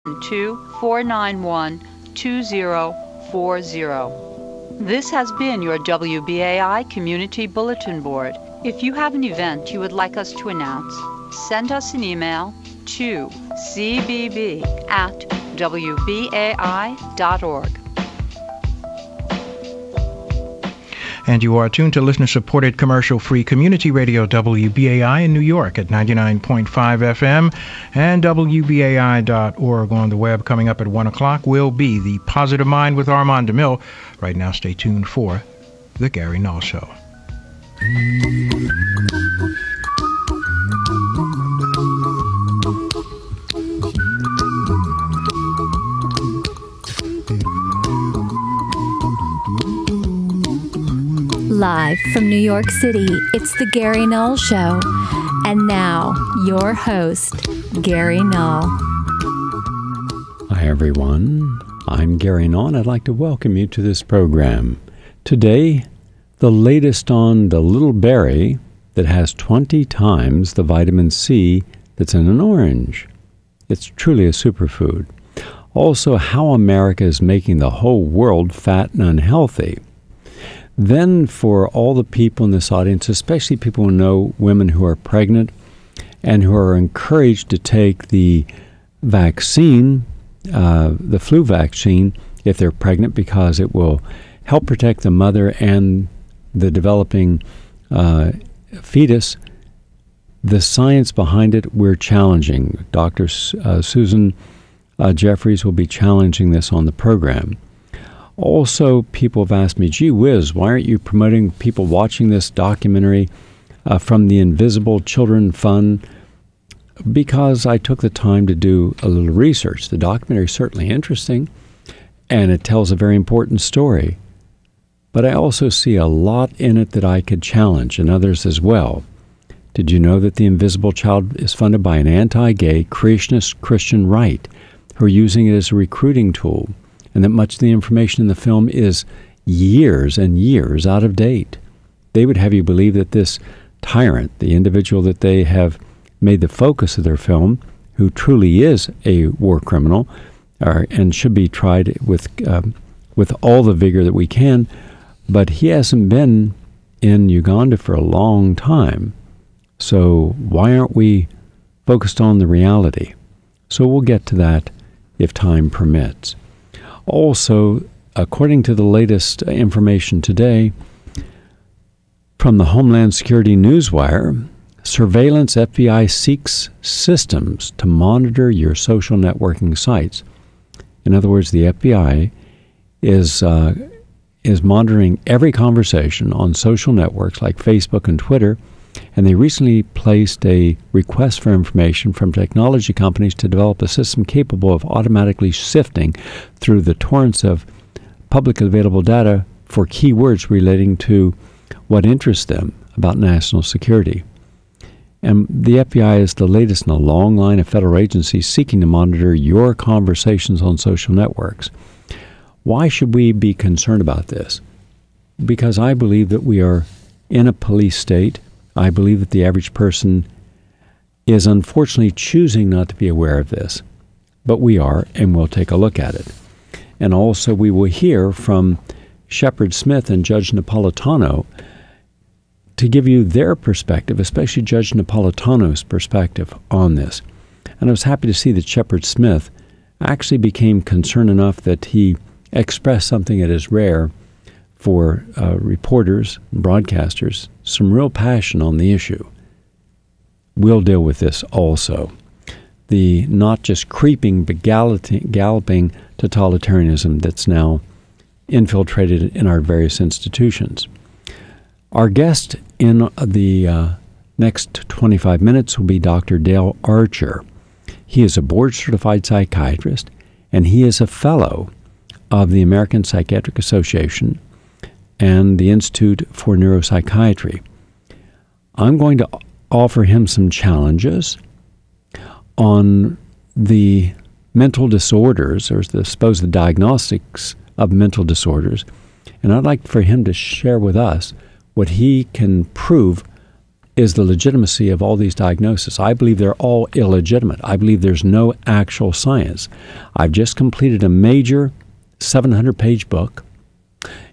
772-491-2040. This has been your WBAI Community Bulletin Board. If you have an event you would like us to announce, send us an email to cbb@wbai.org. And you are tuned to listener-supported commercial-free community radio WBAI in New York at 99.5 FM and WBAI.org on the web. Coming up at 1 o'clock will be The Positive Mind with Armand DeMille. Right now, stay tuned for The Gary Null Show. Live from New York City, it's The Gary Null Show. And now, your host, Gary Null. Hi, everyone. I'm Gary Null, and I'd like to welcome you to this program. Today, the latest on the little berry that has 20 times the vitamin C that's in an orange. It's truly a superfood. Also, how America is making the whole world fat and unhealthy. Then for all the people in this audience, especially people who know women who are pregnant and who are encouraged to take the vaccine, the flu vaccine, if they're pregnant, because it will help protect the mother and the developing fetus. The science behind it, we're challenging. Dr. Susan Jeffries will be challenging this on the program. Also, people have asked me, gee whiz, why aren't you promoting people watching this documentary from the Invisible Children Fund? Because I took the time to do a little research. The documentary is certainly interesting, and it tells a very important story. But I also see a lot in it that I could challenge, and others as well. Did you know that the Invisible Child is funded by an anti-gay creationist Christian right who are using it as a recruiting tool? And that much of the information in the film is years and years out of date. They would have you believe that this tyrant, the individual that they have made the focus of their film, who truly is a war criminal, and should be tried with all the vigor that we can, but he hasn't been in Uganda for a long time. So why aren't we focused on the reality? So we'll get to that if time permits. Also, according to the latest information today from the Homeland Security Newswire, surveillance FBI seeks systems to monitor your social networking sites. In other words, the FBI is monitoring every conversation on social networks like Facebook and Twitter, and they recently placed a request for information from technology companies to develop a system capable of automatically sifting through the torrents of publicly available data for keywords relating to what interests them about national security. And the FBI is the latest in a long line of federal agencies seeking to monitor your conversations on social networks. Why should we be concerned about this? Because I believe that we are in a police state. I believe that the average person is unfortunately choosing not to be aware of this. But we are, and we'll take a look at it. And also we will hear from Shepard Smith and Judge Napolitano to give you their perspective, especially Judge Napolitano's perspective on this. And I was happy to see that Shepard Smith actually became concerned enough that he expressed something that is rare for reporters and broadcasters, some real passion on the issue. We'll deal with this also. The not just creeping but galloping totalitarianism that's now infiltrated in our various institutions. Our guest in the next 25 minutes will be Dr. Dale Archer. He is a board-certified psychiatrist, and he is a fellow of the American Psychiatric Association and the Institute for Neuropsychiatry. I'm going to offer him some challenges on the mental disorders, or the supposed diagnostics of mental disorders, and I'd like for him to share with us what he can prove is the legitimacy of all these diagnoses. I believe they're all illegitimate. I believe there's no actual science. I've just completed a major 700-page book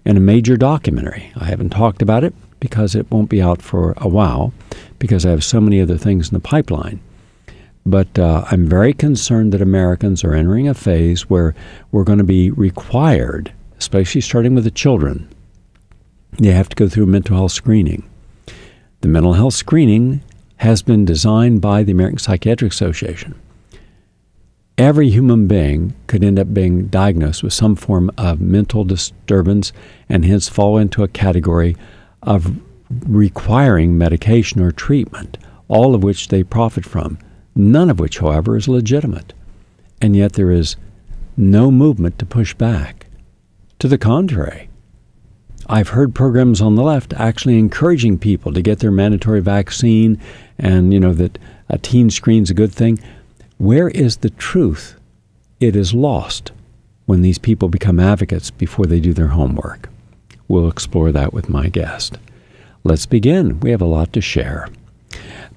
and a major documentary. I haven't talked about it because it won't be out for a while because I have so many other things in the pipeline. But I'm very concerned that Americans are entering a phase where we're going to be required, especially starting with the children, they have to go through mental health screening. The mental health screening has been designed by the American Psychiatric Association. Every human being could end up being diagnosed with some form of mental disturbance and hence fall into a category of requiring medication or treatment, all of which they profit from, none of which, however, is legitimate. And yet there is no movement to push back. To the contrary, I've heard programs on the left actually encouraging people to get their mandatory vaccine and, that a teen screen's a good thing. Where is the truth? It is lost when these people become advocates before they do their homework. We'll explore that with my guest. Let's begin. We have a lot to share.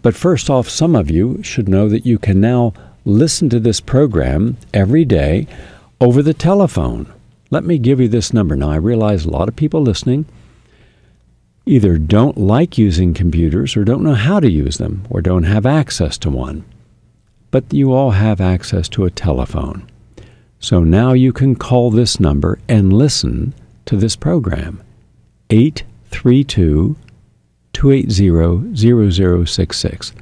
But first off, some of you should know that you can now listen to this program every day over the telephone. Let me give you this number. Now, I realize a lot of people listening either don't like using computers or don't know how to use them or don't have access to one. But you all have access to a telephone. So now you can call this number and listen to this program, 832-280-0066,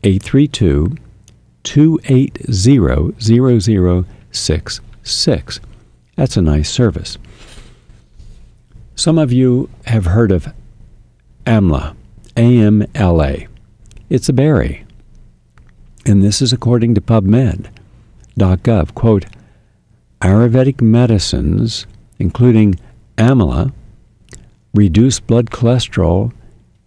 832-280-0066. That's a nice service. Some of you have heard of Amla, A-M-L-A. It's a berry. And this is according to PubMed.gov. Quote, Ayurvedic medicines, including Amla, reduce blood cholesterol,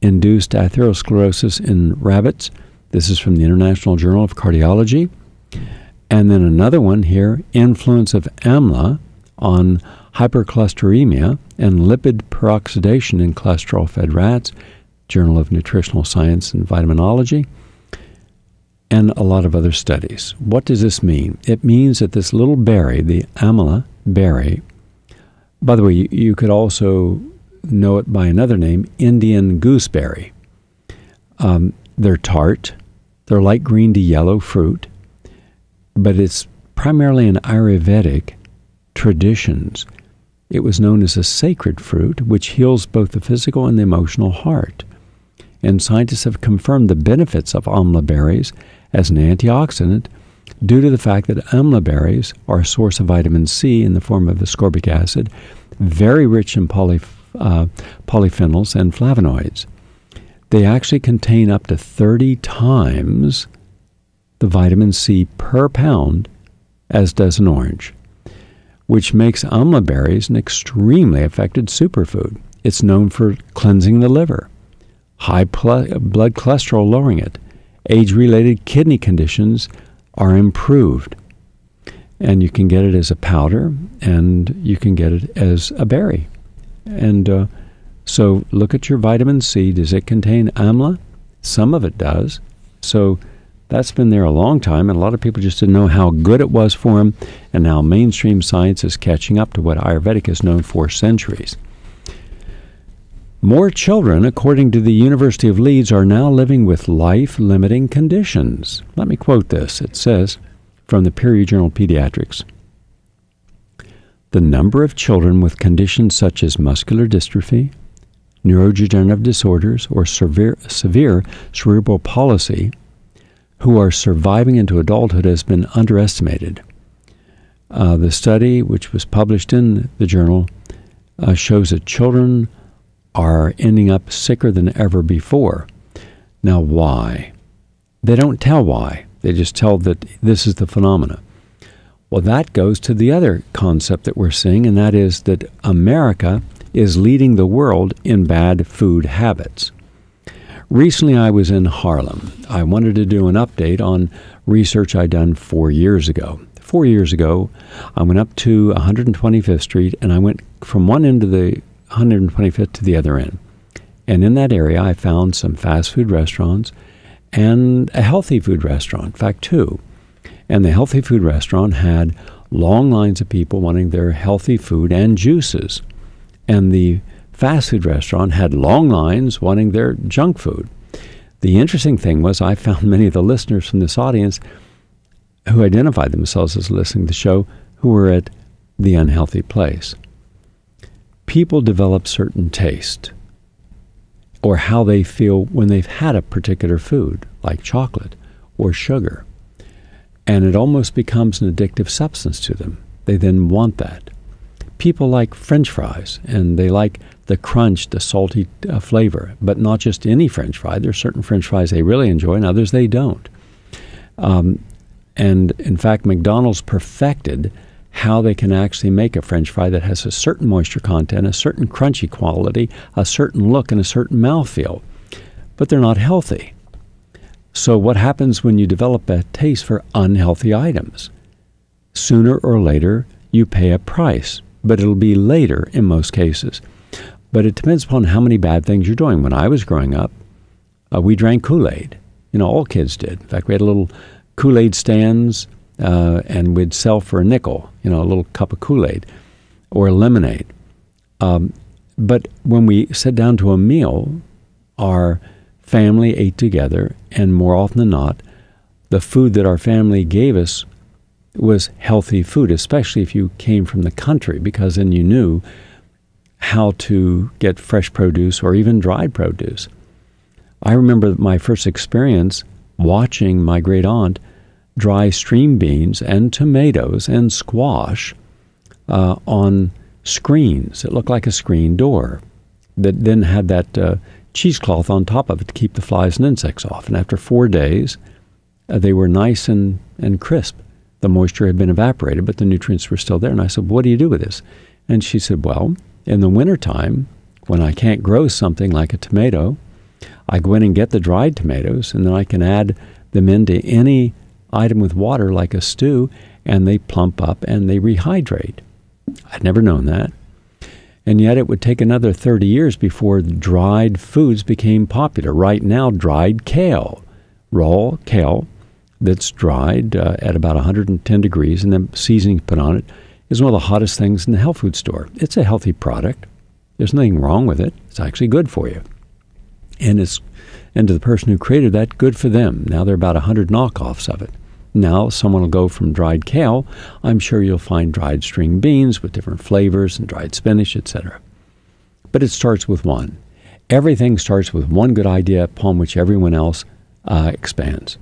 induced atherosclerosis in rabbits. This is from the International Journal of Cardiology. And then another one here, influence of Amla on hypercholesteremia and lipid peroxidation in cholesterol-fed rats, Journal of Nutritional Science and Vitaminology, and a lot of other studies. What does this mean? It means that this little berry, the Amla berry, by the way, you could also know it by another name, Indian gooseberry. They're tart, they're light green to yellow fruit, but it's primarily in Ayurvedic traditions. It was known as a sacred fruit, which heals both the physical and the emotional heart. And scientists have confirmed the benefits of amla berries as an antioxidant due to the fact that amla berries are a source of vitamin C in the form of ascorbic acid, very rich in polyphenols and flavonoids. They actually contain up to 30 times the vitamin C per pound as does an orange, which makes amla berries an extremely effective superfood. It's known for cleansing the liver, high blood cholesterol lowering it, age-related kidney conditions are improved. And you can get it as a powder, and you can get it as a berry. And so look at your vitamin C. Does it contain amla? Some of it does. So that's been there a long time, and a lot of people just didn't know how good it was for them, and now mainstream science is catching up to what Ayurvedic is known for centuries. More children, according to the University of Leeds, are now living with life-limiting conditions. Let me quote this. It says, from the peer-reviewed journal Pediatrics, the number of children with conditions such as muscular dystrophy, neurodegenerative disorders, or severe cerebral palsy who are surviving into adulthood has been underestimated. The study, which was published in the journal, shows that children are ending up sicker than ever before. Now, why? They don't tell why. They just tell that this is the phenomena. Well, that goes to the other concept that we're seeing, and that is that America is leading the world in bad food habits. Recently, I was in Harlem. I wanted to do an update on research I'd done 4 years ago. 4 years ago, I went up to 125th Street, and I went from one end of the 125th to the other end. And in that area, I found some fast food restaurants and a healthy food restaurant, in fact, two. And the healthy food restaurant had long lines of people wanting their healthy food and juices. And the fast food restaurant had long lines wanting their junk food. The interesting thing was I found many of the listeners from this audience who identified themselves as listening to the show who were at the unhealthy place. People develop certain taste or how they feel when they've had a particular food, like chocolate or sugar. And it almost becomes an addictive substance to them. They then want that. People like French fries, and they like the crunch, the salty flavor, but not just any French fry. There are certain French fries they really enjoy, and others they don't. And in fact, McDonald's perfected how they can actually make a French fry that has a certain moisture content, a certain crunchy quality, a certain look, and a certain mouthfeel. But they're not healthy. So what happens when you develop a taste for unhealthy items? Sooner or later, you pay a price, but it'll be later in most cases. But it depends upon how many bad things you're doing. When I was growing up, we drank Kool-Aid. All kids did. In fact, we had little Kool-Aid stands, and we'd sell for a nickel, a little cup of Kool-Aid or lemonade. But when we sat down to a meal, our family ate together, and more often than not, the food that our family gave us was healthy food, especially if you came from the country, because then you knew how to get fresh produce or even dried produce. I remember my first experience watching my great aunt dry string beans and tomatoes and squash on screens. It looked like a screen door that then had that cheesecloth on top of it to keep the flies and insects off. And after 4 days, they were nice and crisp. The moisture had been evaporated, but the nutrients were still there. And I said, what do you do with this? And she said, well, in the wintertime, when I can't grow something like a tomato, I go in and get the dried tomatoes, and then I can add them into any item with water like a stew, and they plump up and they rehydrate. I'd never known that. And yet it would take another 30 years before dried foods became popular. Right now, dried kale, raw kale that's dried at about 110 degrees and then seasoning put on it, is one of the hottest things in the health food store. It's a healthy product. There's nothing wrong with it. It's actually good for you. And to the person who created that, good for them. Now there are about 100 knockoffs of it. Now someone will go from dried kale. I'm sure you'll find dried string beans with different flavors and dried spinach, etc. But it starts with one. Everything starts with one good idea upon which everyone else expands.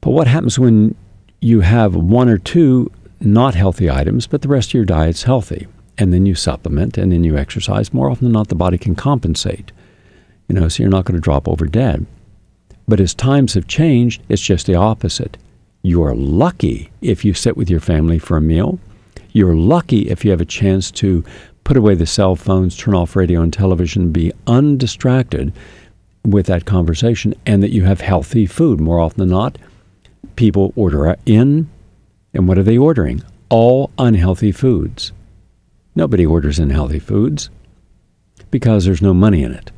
But what happens when you have one or two not healthy items, but the rest of your diet's healthy? And then you supplement, and then you exercise. More often than not, the body can compensate. So you're not going to drop over dead. But as times have changed, it's just the opposite. You're lucky if you sit with your family for a meal. You're lucky if you have a chance to put away the cell phones, turn off radio and television, be undistracted with that conversation, and that you have healthy food. More often than not, people order in, and what are they ordering? All unhealthy foods. Nobody orders unhealthy foods because there's no money in it.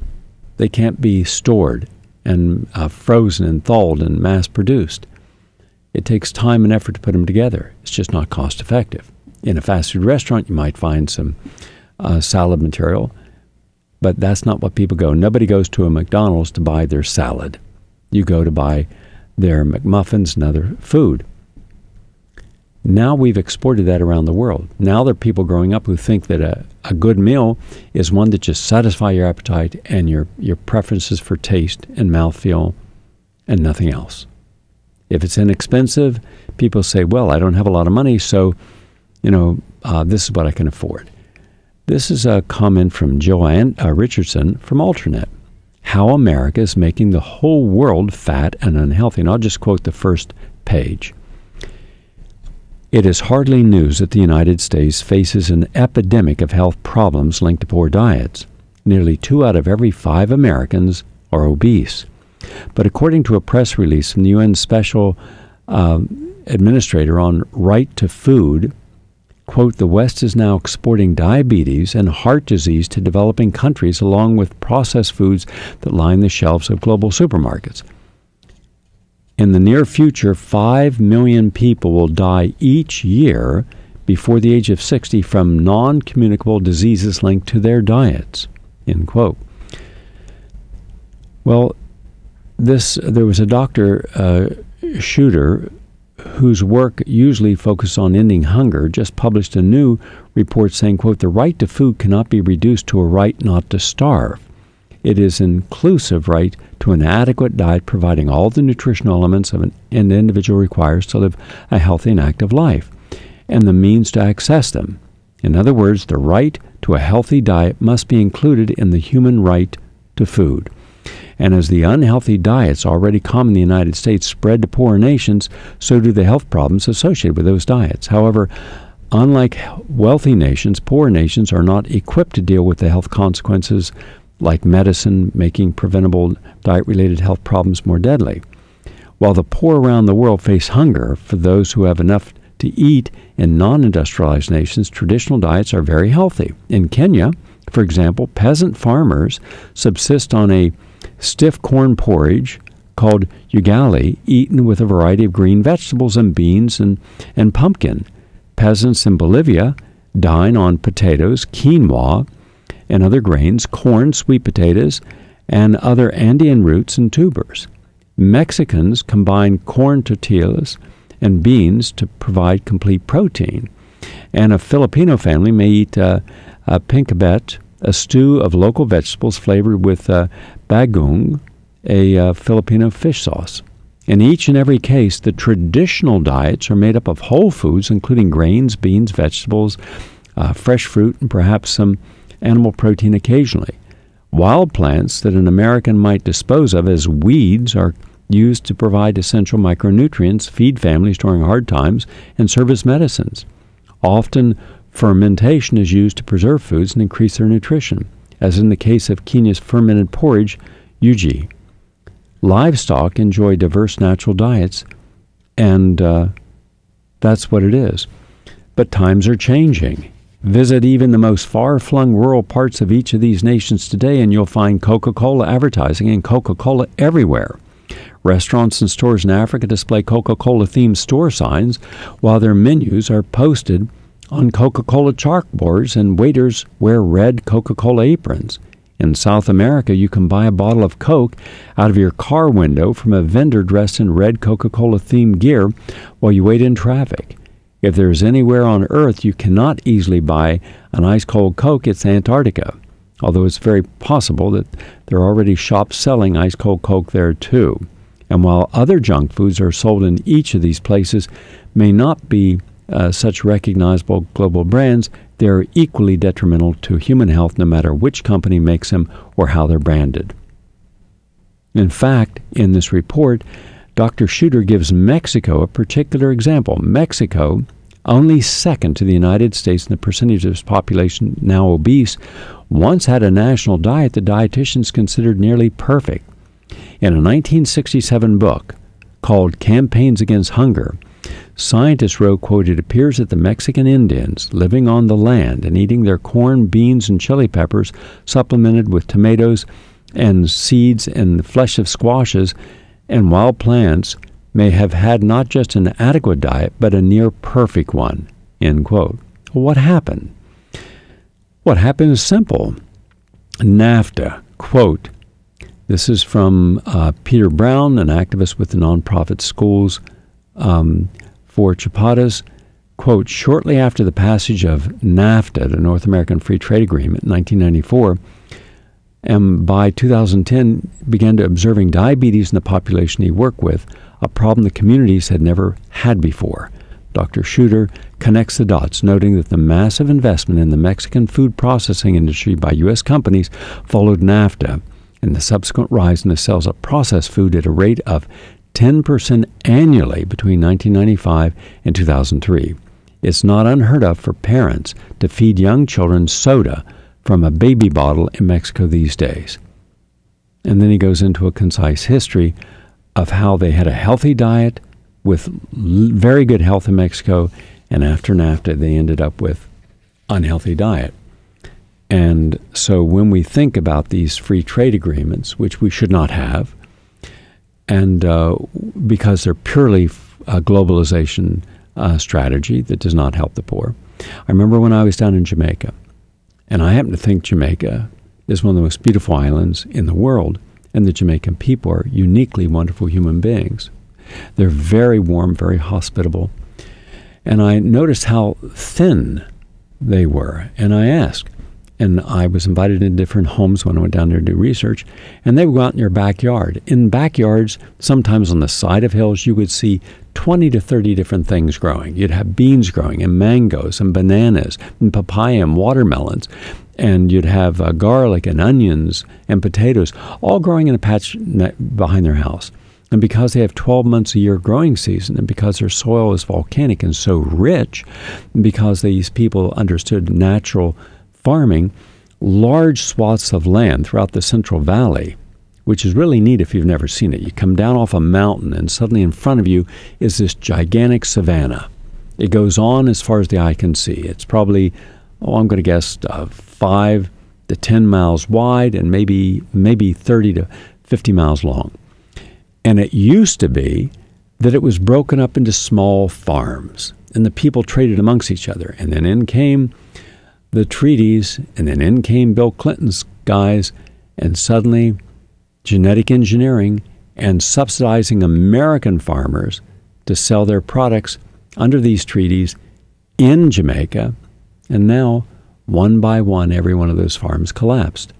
They can't be stored and frozen and thawed and mass-produced. It takes time and effort to put them together. It's just not cost-effective. In a fast food restaurant, you might find some salad material, but that's not what people go. Nobody goes to a McDonald's to buy their salad. You go to buy their McMuffins and other food. Now we've exported that around the world. Now there are people growing up who think that a good meal is one that just satisfies your appetite and your preferences for taste and mouthfeel and nothing else. If it's inexpensive, people say, well, I don't have a lot of money, so, this is what I can afford. This is a comment from Joanne Richardson from Alternet. How America is making the whole world fat and unhealthy. And I'll just quote the first page. It is hardly news that the United States faces an epidemic of health problems linked to poor diets. Nearly 2 out of every 5 Americans are obese. But according to a press release from the UN Special Administrator on Right to Food, quote, the West is now exporting diabetes and heart disease to developing countries along with processed foods that line the shelves of global supermarkets. In the near future, 5 million people will die each year before the age of 60 from non-communicable diseases linked to their diets, end quote. Well, there was a Dr. Shooter whose work usually focused on ending hunger, just published a new report saying, quote, the right to food cannot be reduced to a right not to starve. It is an inclusive right to an adequate diet providing all the nutritional elements an individual requires to live a healthy and active life, and the means to access them. In other words, the right to a healthy diet must be included in the human right to food. And as the unhealthy diets already common in the United States spread to poorer nations, so do the health problems associated with those diets. However, unlike wealthy nations, poor nations are not equipped to deal with the health consequences like medicine, making preventable diet-related health problems more deadly. While the poor around the world face hunger, for those who have enough to eat in non-industrialized nations, traditional diets are very healthy. In Kenya, for example, peasant farmers subsist on a stiff corn porridge called ugali, eaten with a variety of green vegetables and beans and pumpkin. Peasants in Bolivia dine on potatoes, quinoa, and other grains, corn, sweet potatoes, and other Andean roots and tubers. Mexicans combine corn tortillas and beans to provide complete protein. And a Filipino family may eat pinkabet, a stew of local vegetables flavored with bagoong, a Filipino fish sauce. In each and every case, the traditional diets are made up of whole foods, including grains, beans, vegetables, fresh fruit, and perhaps some animal protein occasionally. Wild plants that an American might dispose of as weeds are used to provide essential micronutrients, feed families during hard times, and serve as medicines. Often, fermentation is used to preserve foods and increase their nutrition, as in the case of Kenya's fermented porridge, uji. Livestock enjoy diverse natural diets, and that's what it is. But times are changing. Visit even the most far-flung rural parts of each of these nations today, and you'll find Coca-Cola advertising and Coca-Cola everywhere. Restaurants and stores in Africa display Coca-Cola-themed store signs, while their menus are posted on Coca-Cola chalkboards, and waiters wear red Coca-Cola aprons. In South America, you can buy a bottle of Coke out of your car window from a vendor dressed in red Coca-Cola-themed gear while you wait in traffic. If there's anywhere on Earth you cannot easily buy an ice-cold Coke, it's Antarctica, although it's very possible that there are already shops selling ice-cold Coke there too. And while other junk foods are sold in each of these places may not be such recognizable global brands, they are equally detrimental to human health no matter which company makes them or how they're branded. In fact, in this report, Dr. Shooter gives Mexico a particular example. Mexico, only second to the United States in the percentage of its population now obese, once had a national diet the dietitians considered nearly perfect. In a 1967 book called Campaigns Against Hunger, scientists wrote, quote, it appears that the Mexican Indians living on the land and eating their corn, beans, and chili peppers supplemented with tomatoes and seeds and the flesh of squashes and wild plants may have had not just an adequate diet, but a near-perfect one, end quote. Well, what happened? What happened is simple. NAFTA, quote, this is from Peter Brown, an activist with the nonprofit Schools for Chapadas, quote, shortly after the passage of NAFTA, the North American Free Trade Agreement, in 1994, and by 2010 began to observing diabetes in the population he worked with, a problem the communities had never had before. Dr. Shooter connects the dots, noting that the massive investment in the Mexican food processing industry by U.S. companies followed NAFTA and the subsequent rise in the sales of processed food at a rate of 10% annually between 1995 and 2003. It's not unheard of for parents to feed young children soda from a baby bottle in Mexico these days. And then he goes into a concise history of how they had a healthy diet with very good health in Mexico, And after NAFTA, they ended up with unhealthy diet. And so when we think about these free trade agreements, which we should not have, and because they're purely a globalization strategy that does not help the poor. I remember when I was down in Jamaica, and I happen to think Jamaica is one of the most beautiful islands in the world, and the Jamaican people are uniquely wonderful human beings. They're very warm, very hospitable. And I noticed how thin they were, and I asked, and I was invited into different homes when I went down there to do research, and they would go out in their backyard. In backyards, sometimes on the side of hills, you would see 20 to 30 different things growing. You'd have beans growing, and mangoes, and bananas, and papaya, and watermelons, and you'd have garlic, and onions, and potatoes, all growing in a patch behind their house. And because they have 12 months a year growing season, and because their soil is volcanic and so rich, and because these people understood natural farming, large swaths of land throughout the Central Valley, which is really neat if you've never seen it. You come down off a mountain, and suddenly in front of you is this gigantic savanna. It goes on as far as the eye can see. It's probably, I'm going to guess, 5 to 10 miles wide and maybe 30 to 50 miles long. And it used to be that it was broken up into small farms, and the people traded amongst each other. And then in came the treaties, and then in came Bill Clinton's guys, and suddenly genetic engineering and subsidizing American farmers to sell their products under these treaties in Jamaica, and now, one by one, every one of those farms collapsed.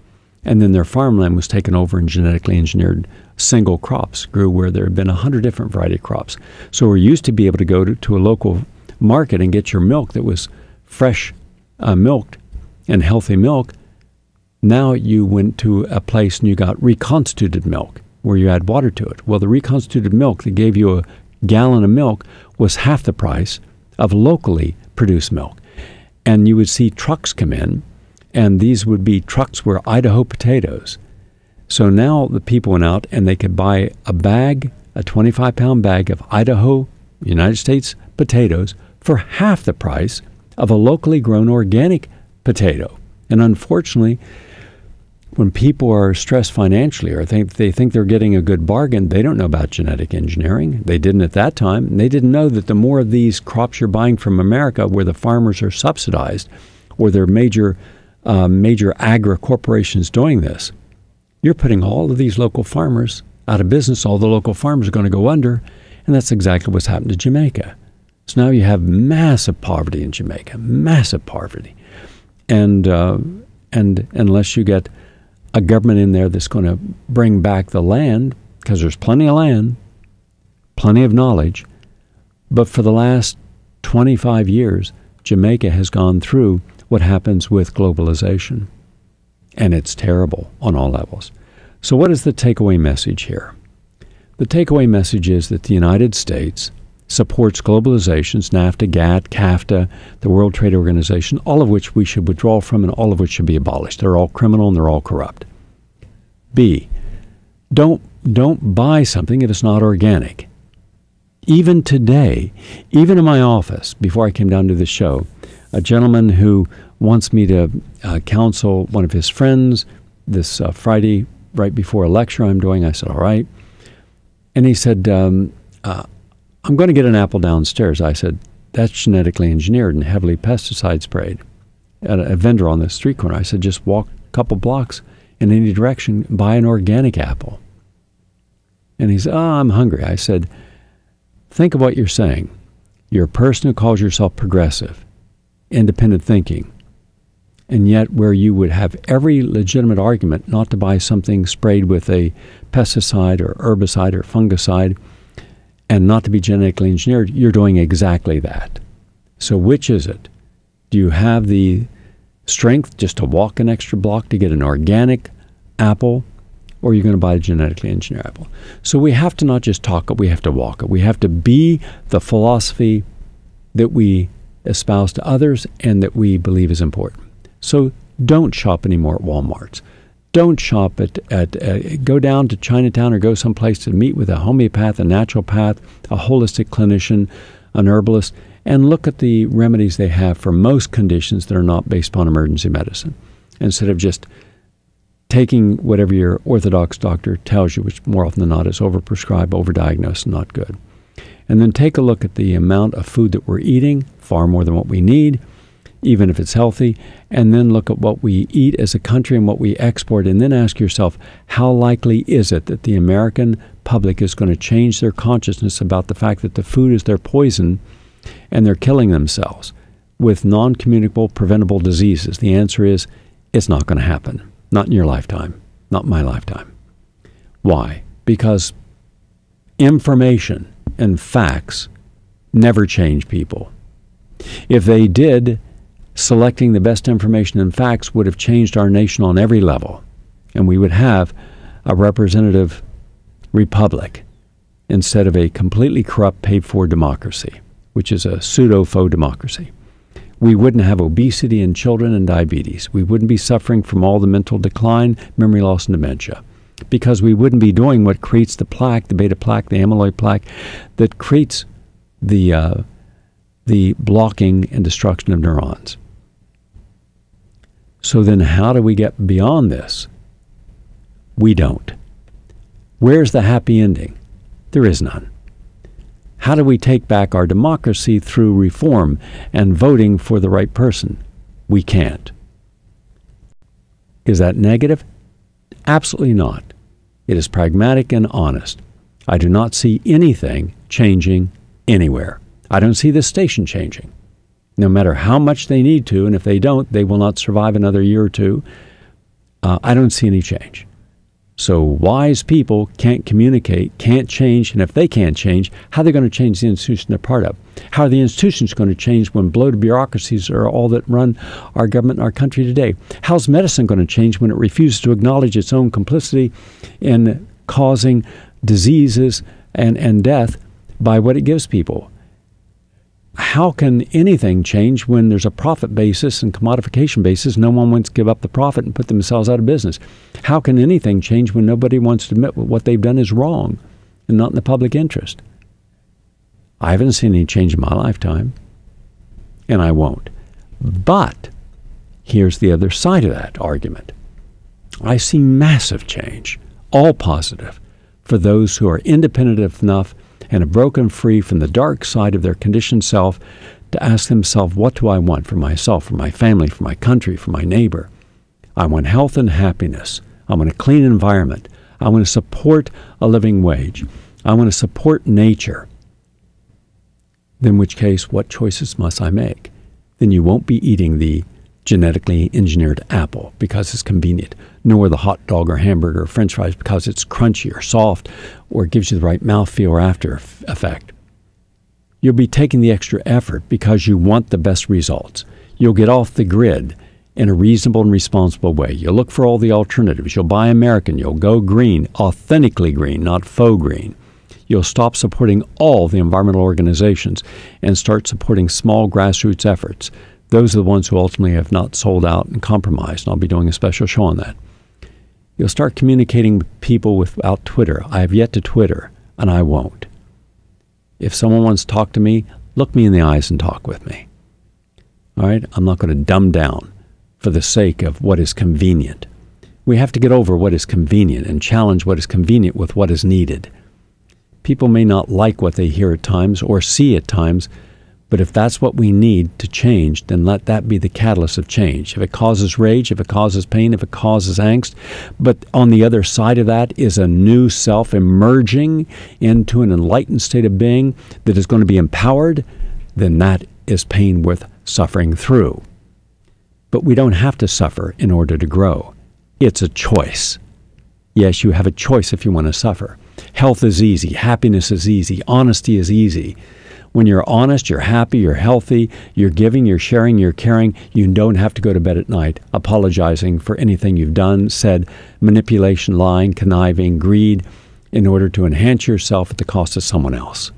And then their farmland was taken over and genetically engineered single crops grew where there had been 100 different variety of crops. So we used to be able to go to a local market and get your milk that was fresh milked and healthy milk. Now you went to a place and you got reconstituted milk where you add water to it. Well, the reconstituted milk that gave you a gallon of milk was half the price of locally produced milk. And you would see trucks come in, and these would be trucks where Idaho potatoes. So now the people went out and they could buy a bag, a 25-pound bag of Idaho, United States potatoes for half the price of a locally grown organic potato. And unfortunately, when people are stressed financially or they think they're getting a good bargain, they don't know about genetic engineering. They didn't at that time. And they didn't know that the more of these crops you're buying from America where the farmers are subsidized or there are major agri corporations doing this, you're putting all of these local farmers out of business. All the local farmers are going to go under. And that's exactly what's happened to Jamaica. So now you have massive poverty in Jamaica, massive poverty. And unless you get a government in there that's going to bring back the land, because there's plenty of land, plenty of knowledge, but for the last 25 years, Jamaica has gone through what happens with globalization, and it's terrible on all levels. So what is the takeaway message here? The takeaway message is that the United States supports globalizations, NAFTA, GATT, CAFTA, the World Trade Organization, all of which we should withdraw from and all of which should be abolished. They're all criminal and they're all corrupt. B, don't buy something if it's not organic. Even today, even in my office, before I came down to the show, a gentleman who wants me to counsel one of his friends this Friday right before a lecture I'm doing, I said, all right. And he said, I'm going to get an apple downstairs. I said, that's genetically engineered and heavily pesticide sprayed. At a vendor on the street corner, I said, just walk a couple blocks in any direction, buy an organic apple. And he said, I'm hungry. I said, think of what you're saying. You're a person who calls yourself progressive, independent thinking, and yet where you would have every legitimate argument not to buy something sprayed with a pesticide or herbicide or fungicide, and not to be genetically engineered, you're doing exactly that. So which is it? Do you have the strength just to walk an extra block to get an organic apple, or are you going to buy a genetically engineered apple? So we have to not just talk it, we have to walk it. We have to be the philosophy that we espouse to others and that we believe is important. So don't shop anymore at Walmarts. Don't shop go down to Chinatown or go someplace to meet with a homeopath, a naturopath, a holistic clinician, an herbalist, and look at the remedies they have for most conditions that are not based upon emergency medicine, instead of just taking whatever your orthodox doctor tells you, which more often than not is overprescribed, overdiagnosed, and not good. And then take a look at the amount of food that we're eating, far more than what we need, even if it's healthy, and then look at what we eat as a country and what we export, and then ask yourself, how likely is it that the American public is going to change their consciousness about the fact that the food is their poison and they're killing themselves with non-communicable, preventable diseases? The answer is, it's not going to happen. Not in your lifetime. Not my lifetime. Why? Because information and facts never change people. If they did, selecting the best information and facts would have changed our nation on every level, and we would have a representative republic instead of a completely corrupt, paid-for democracy, which is a pseudo-faux democracy. We wouldn't have obesity in children and diabetes. We wouldn't be suffering from all the mental decline, memory loss, and dementia, because we wouldn't be doing what creates the plaque, the beta plaque, the amyloid plaque, that creates the blocking and destruction of neurons. So then how do we get beyond this? We don't. Where's the happy ending? There is none. How do we take back our democracy through reform and voting for the right person? We can't. Is that negative? Absolutely not. It is pragmatic and honest. I do not see anything changing anywhere. I don't see this station changing. No matter how much they need to, and if they don't, they will not survive another year or two. I don't see any change. So wise people can't communicate, can't change, and if they can't change, how are they going to change the institution they're part of? How are the institutions going to change when bloated bureaucracies are all that run our government and our country today? How's medicine going to change when it refuses to acknowledge its own complicity in causing diseases and death by what it gives people? How can anything change when there's a profit basis and commodification basis? No one wants to give up the profit and put themselves out of business. How can anything change when nobody wants to admit what they've done is wrong and not in the public interest? I haven't seen any change in my lifetime, and I won't. But here's the other side of that argument. I see massive change, all positive, for those who are independent enough and have broken free from the dark side of their conditioned self to ask themselves, what do I want for myself, for my family, for my country, for my neighbor? I want health and happiness. I want a clean environment. I want to support a living wage. I want to support nature. In which case, what choices must I make? Then you won't be eating the genetically engineered apple because it's convenient, nor the hot dog or hamburger or french fries because it's crunchy or soft or gives you the right mouthfeel or after effect. You'll be taking the extra effort because you want the best results. You'll get off the grid in a reasonable and responsible way. You'll look for all the alternatives. You'll buy American. You'll go green, authentically green, not faux green. You'll stop supporting all the environmental organizations and start supporting small grassroots efforts. Those are the ones who ultimately have not sold out and compromised, and I'll be doing a special show on that. You'll start communicating with people without Twitter. I have yet to Twitter, and I won't. If someone wants to talk to me, look me in the eyes and talk with me. All right? I'm not going to dumb down for the sake of what is convenient. We have to get over what is convenient and challenge what is convenient with what is needed. People may not like what they hear at times or see at times, but if that's what we need to change, then let that be the catalyst of change. If it causes rage, if it causes pain, if it causes angst, but on the other side of that is a new self emerging into an enlightened state of being that is going to be empowered, then that is pain worth suffering through. But we don't have to suffer in order to grow. It's a choice. Yes, you have a choice if you want to suffer. Health is easy. Happiness is easy. Honesty is easy. When you're honest, you're happy, you're healthy, you're giving, you're sharing, you're caring, you don't have to go to bed at night apologizing for anything you've done, said, manipulation, lying, conniving, greed, in order to enhance yourself at the cost of someone else.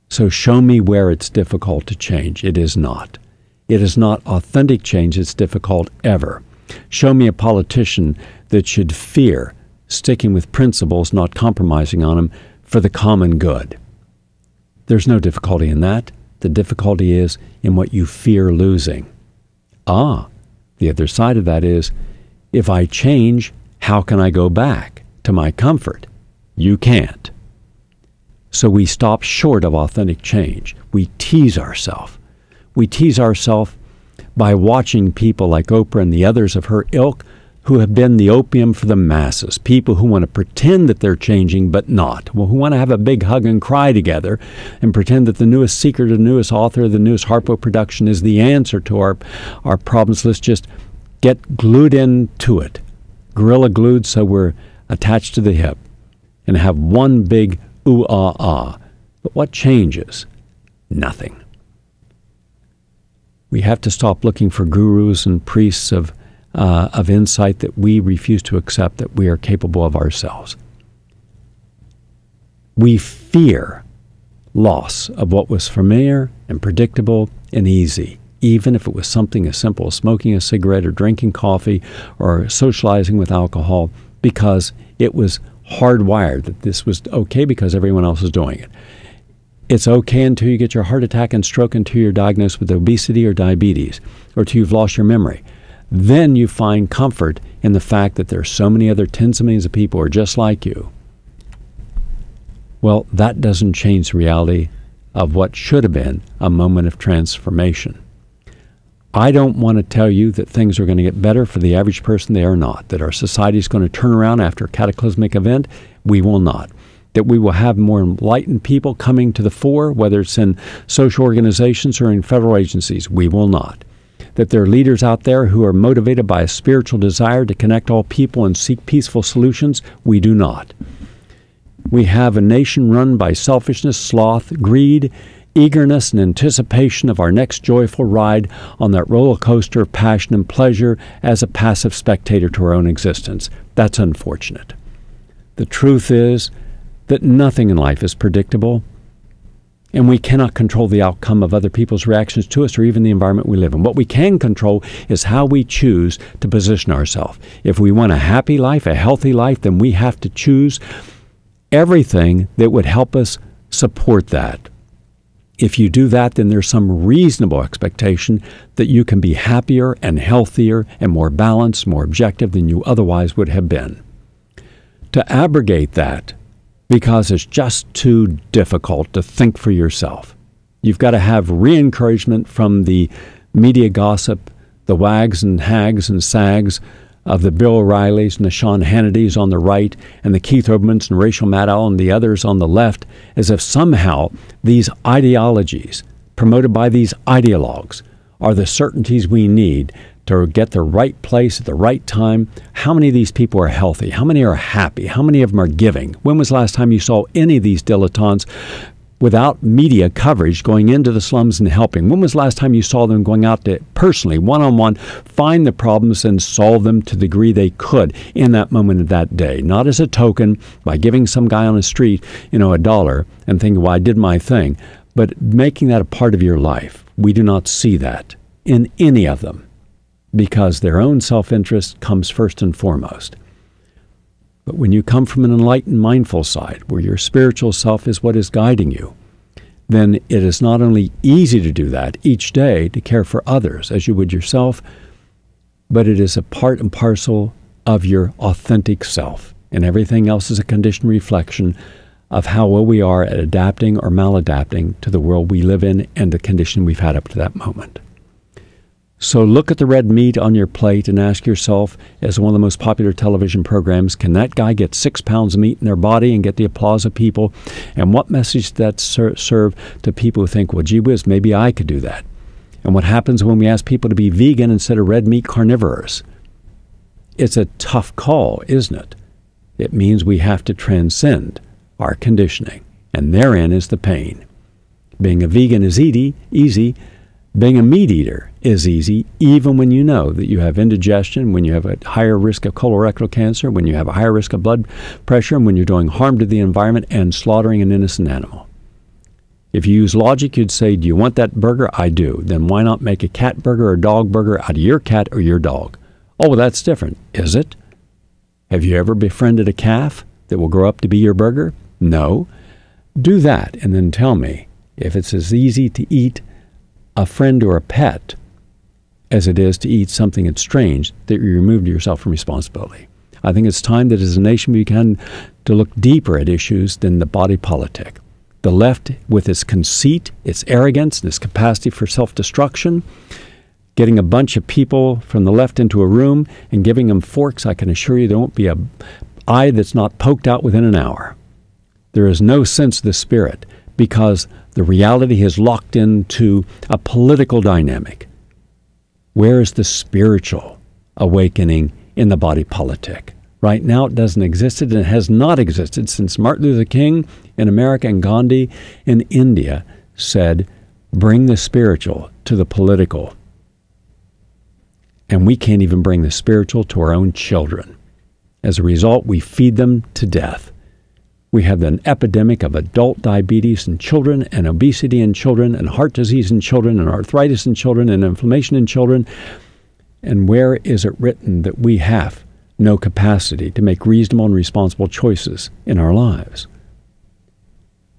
So show me where it's difficult to change. It is not. It is not authentic change. It's difficult ever. Show me a politician that should fear sticking with principles, not compromising on them, for the common good. There's no difficulty in that. The difficulty is in what you fear losing. The other side of that is, if I change, how can I go back to my comfort? You can't. So we stop short of authentic change. We tease ourselves. We tease ourselves by watching people like Oprah and the others of her ilk who have been the opium for the masses, people who want to pretend that they're changing but not, who want to have a big hug and cry together and pretend that the newest seeker, the newest author, the newest Harpo production is the answer to our problems. Let's just get glued into it, gorilla glued so we're attached to the hip, and have one big ooh-ah-ah. But what changes? Nothing. We have to stop looking for gurus and priests of insight that we refuse to accept that we are capable of ourselves. We fear loss of what was familiar and predictable and easy, even if it was something as simple as smoking a cigarette or drinking coffee or socializing with alcohol, because it was hardwired that this was okay because everyone else is doing it. It's okay until you get your heart attack and stroke, until you're diagnosed with obesity or diabetes, or until you've lost your memory. Then you find comfort in the fact that there are so many other tens of millions of people who are just like you. Well, that doesn't change the reality of what should have been a moment of transformation. I don't want to tell you that things are going to get better for the average person. They are not. That our society is going to turn around after a cataclysmic event. We will not. That we will have more enlightened people coming to the fore, whether it's in social organizations or in federal agencies. We will not. That there are leaders out there who are motivated by a spiritual desire to connect all people and seek peaceful solutions. We do not. We have a nation run by selfishness, sloth, greed, eagerness, and anticipation of our next joyful ride on that roller coaster of passion and pleasure as a passive spectator to our own existence. That's unfortunate. The truth is that nothing in life is predictable, and we cannot control the outcome of other people's reactions to us or even the environment we live in. What we can control is how we choose to position ourselves. If we want a happy life, a healthy life, then we have to choose everything that would help us support that. If you do that, then there's some reasonable expectation that you can be happier and healthier and more balanced, more objective than you otherwise would have been. To abrogate that, because it's just too difficult to think for yourself, you've got to have re-encouragement from the media gossip, the wags and hags and sags of the Bill O'Reillys and the Sean Hannitys on the right and the Keith Urbans and Rachel Maddow and the others on the left, as if somehow these ideologies promoted by these ideologues are the certainties we need to get the right place at the right time. How many of these people are healthy? How many are happy? How many of them are giving? When was the last time you saw any of these dilettantes without media coverage going into the slums and helping? When was the last time you saw them going out to personally, one-on-one, find the problems and solve them to the degree they could in that moment of that day? Not as a token by giving some guy on the street, $1 and thinking, well, I did my thing, but making that a part of your life. We do not see that in any of them, because their own self-interest comes first and foremost. But when you come from an enlightened, mindful side, where your spiritual self is what is guiding you, then it is not only easy to do that each day, to care for others as you would yourself, but it is a part and parcel of your authentic self. And everything else is a conditioned reflection of how well we are at adapting or maladapting to the world we live in and the condition we've had up to that moment. So look at the red meat on your plate and ask yourself, as one of the most popular television programs, can that guy get 6 pounds of meat in their body and get the applause of people? And what message does that serve to people who think, well, gee whiz, maybe I could do that? And what happens when we ask people to be vegan instead of red meat carnivores? It's a tough call, isn't it? It means we have to transcend our conditioning, and therein is the pain. Being a vegan is easy. Being a meat eater is easy, even when you know that you have indigestion, when you have a higher risk of colorectal cancer, when you have a higher risk of blood pressure, and when you're doing harm to the environment and slaughtering an innocent animal. If you use logic, you'd say, do you want that burger? I do. Then why not make a cat burger or dog burger out of your cat or your dog? Oh, well, that's different. Is it? Have you ever befriended a calf that will grow up to be your burger? No. Do that and then tell me if it's as easy to eat a friend or a pet as it is to eat something that's strange, that you removed yourself from responsibility. I think it's time that as a nation we began to look deeper at issues than the body politic. The left, with its conceit, its arrogance, and its capacity for self-destruction, getting a bunch of people from the left into a room and giving them forks, I can assure you there won't be an eye that's not poked out within an hour. There is no sense of the spirit because the reality has locked into a political dynamic. Where is the spiritual awakening in the body politic? Right now it doesn't exist, and it has not existed since Martin Luther King in America and Gandhi in India said, bring the spiritual to the political. And we can't even bring the spiritual to our own children. As a result, we feed them to death. We have an epidemic of adult diabetes in children, and obesity in children, and heart disease in children, and arthritis in children, and inflammation in children. And where is it written that we have no capacity to make reasonable and responsible choices in our lives?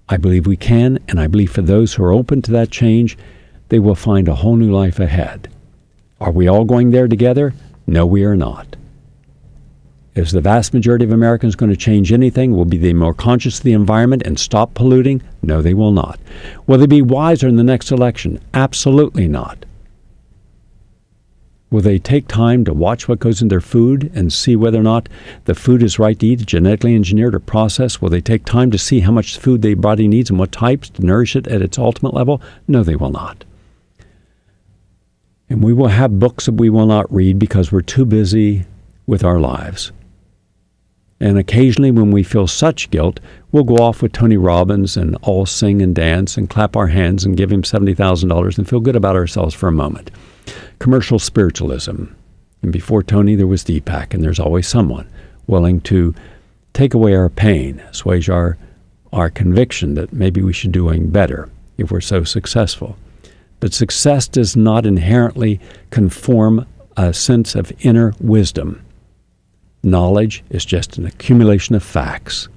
I believe we can, and I believe for those who are open to that change, they will find a whole new life ahead. Are we all going there together? No, we are not. Is the vast majority of Americans going to change anything? Will they be more conscious of the environment and stop polluting? No, they will not. Will they be wiser in the next election? Absolutely not. Will they take time to watch what goes in their food and see whether or not the food is right to eat, genetically engineered or processed? Will they take time to see how much food their body needs and what types to nourish it at its ultimate level? No, they will not. And we will have books that we will not read because we're too busy with our lives. And occasionally when we feel such guilt, we'll go off with Tony Robbins and all sing and dance and clap our hands and give him $70,000 and feel good about ourselves for a moment. Commercial spiritualism. And before Tony, there was Deepak, and there's always someone willing to take away our pain, assuage our conviction that maybe we should be doing better if we're so successful. But success does not inherently conform a sense of inner wisdom. Knowledge is just an accumulation of facts.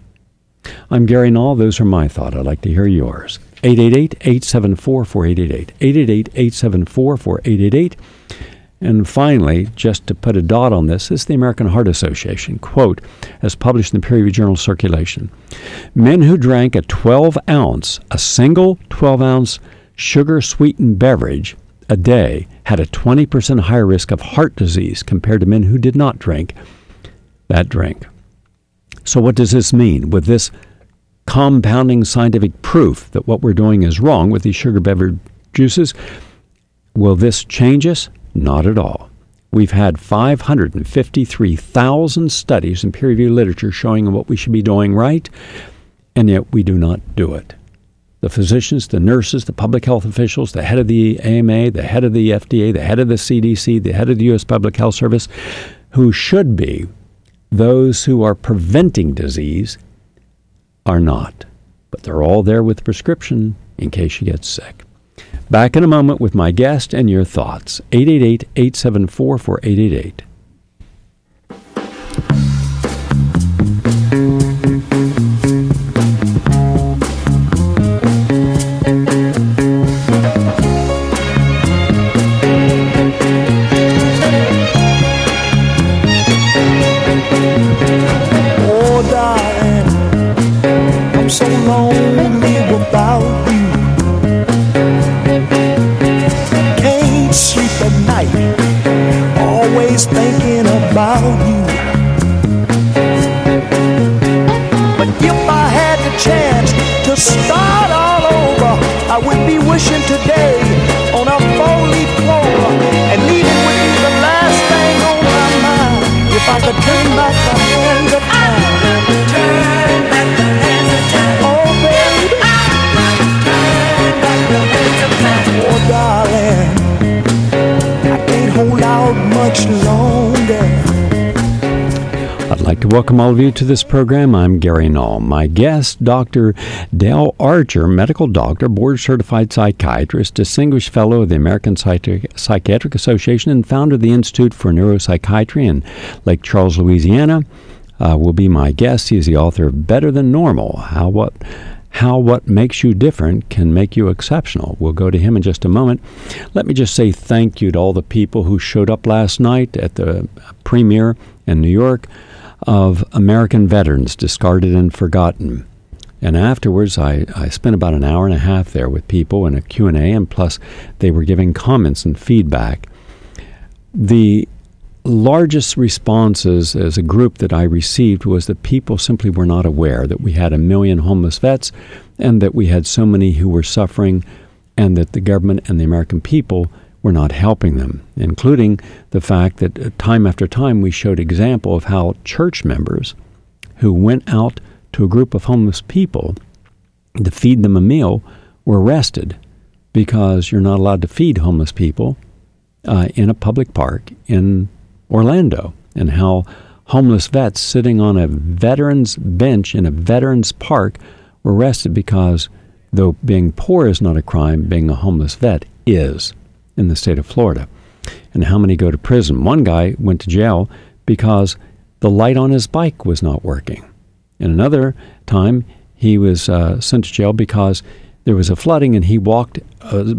I'm Gary Null. Those are my thoughts. I'd like to hear yours. 888-874-4888. 888-874-4888. And finally, just to put a dot on this, is the American Heart Association. Quote, as published in the peer-reviewed journal Circulation, men who drank a single 12-ounce sugar-sweetened beverage a day had a 20% higher risk of heart disease compared to men who did not drink that drink. So what does this mean? With this compounding scientific proof that what we're doing is wrong with these sugar beverage juices, will this change us? Not at all. We've had 553,000 studies in peer-reviewed literature showing what we should be doing right, and yet we do not do it. The physicians, the nurses, the public health officials, the head of the AMA, the head of the FDA, the head of the CDC, the head of the U.S. Public Health Service, who should be those who are preventing disease, are not. But they're all there with the prescription in case you get sick. Back in a moment with my guest and your thoughts. 888-874-4888. So lonely without you. Can't sleep at night, always thinking about you. But if I had the chance to start all over, I would be wishing today on a four-leaf clover, and leaving would be the last thing on my mind. If I could turn back the hands of time. Oh, darling, I can't hold out much longer. I'd like to welcome all of you to this program. I'm Gary Null. My guest, Dr. Dale Archer, medical doctor, board-certified psychiatrist, distinguished fellow of the American Psychiatric Association, and founder of the Institute for Neuropsychiatry in Lake Charles, Louisiana, will be my guest. He is the author of Better Than Normal, how what makes you different can make you exceptional. We'll go to him in just a moment. Let me just say thank you to all the people who showed up last night at the premiere in New York of American Veterans, Discarded and Forgotten. And afterwards, I spent about an hour and a half there with people in a Q&A, and plus they were giving comments and feedback. The largest responses as a group that I received was that people simply were not aware that we had 1 million homeless vets and that we had so many who were suffering and that the government and the American people were not helping them, including the fact that time after time we showed example of how church members who went out to a group of homeless people to feed them a meal were arrested because you're not allowed to feed homeless people in a public park in Orlando, and how homeless vets sitting on a veterans bench in a veterans park were arrested because, though being poor is not a crime, being a homeless vet is in the state of Florida. And how many go to prison? One guy went to jail because the light on his bike was not working. And another time he was sent to jail because there was a flooding and he walked